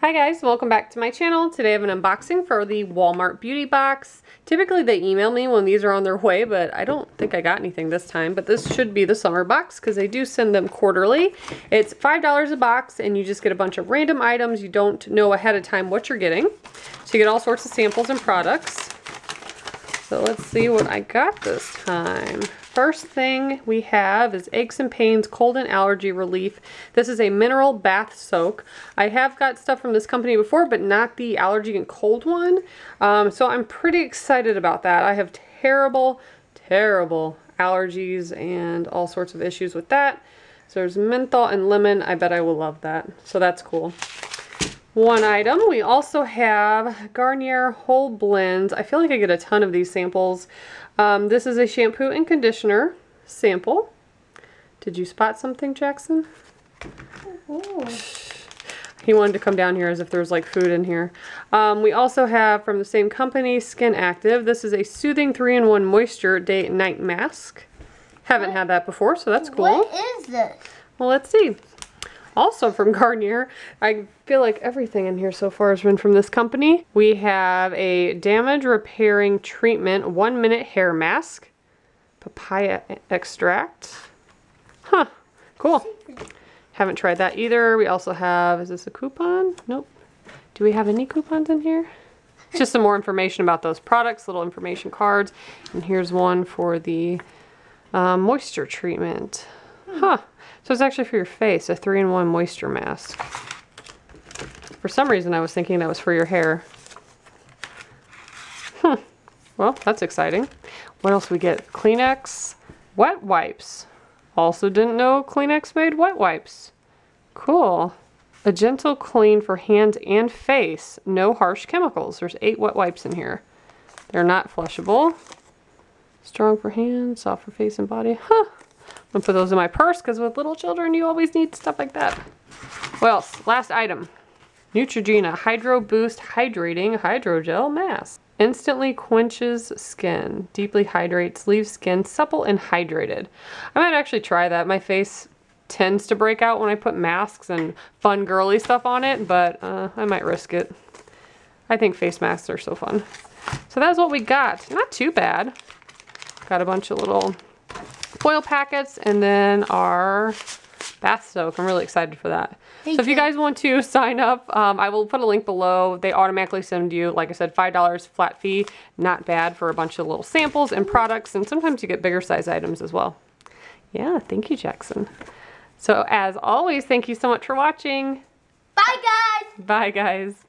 Hi guys, welcome back to my channel. Today I have an unboxing for the Walmart beauty box. Typically they email me when these are on their way, but I don't think I got anything this time. But this should be the summer box because they do send them quarterly. It's $5 a box and you just get a bunch of random items. You don't know ahead of time what you're getting. So you get all sorts of samples and products. So let's see what I got this time. First thing we have is Aches and Pains Cold and Allergy Relief. This is a mineral bath soak. I have got stuff from this company before, but not the allergy and cold one. So I'm pretty excited about that. I have terrible allergies and all sorts of issues with that. So there's menthol and lemon. I bet I will love that. So that's cool. One item, we also have Guarnere Whole Blends. I feel like I get a ton of these samples. This is a shampoo and conditioner sample. Did you spot something, Jackson? Ooh. He wanted to come down here as if there was like food in here. We also have from the same company, Skin Active. This is a soothing 3-in-1 moisture day and night mask. Haven't had that before, so that's cool. What is this? Well, let's see. Also from Guarnere, I feel like everything in here so far has been from this company. We have a damage repairing treatment 1-minute hair mask. Papaya extract. Huh, cool. Haven't tried that either. We also have, is this a coupon? Nope. Do we have any coupons in here? Just some more information about those products, little information cards. And here's one for the moisture treatment. Huh. So it's actually for your face, a 3-in-1 moisture mask. For some reason I was thinking that was for your hair. Well, that's exciting. What else we get? Kleenex Wet Wipes. Also didn't know Kleenex made wet wipes. Cool. A gentle clean for hands and face. No harsh chemicals. There's 8 wet wipes in here. They're not flushable. Strong for hands, soft for face and body. Huh. I'm gonna put those in my purse because with little children you always need stuff like that. What else? Last item. Neutrogena Hydro Boost Hydrating Hydrogel Mask. Instantly quenches skin. Deeply hydrates. Leaves skin supple and hydrated. I might actually try that. My face tends to break out when I put masks and fun girly stuff on it, but I might risk it. I think face masks are so fun. So that's what we got. Not too bad. Got a bunch of little foil packets and then our bath soak. I'm really excited for that. So if you guys want to sign up, I will put a link below. They automatically send you, like I said, $5 flat fee. Not bad for a bunch of little samples and products, and sometimes you get bigger size items as well. Yeah, thank you, Jackson. So as always, thank you so much for watching. Bye, guys. Bye, guys.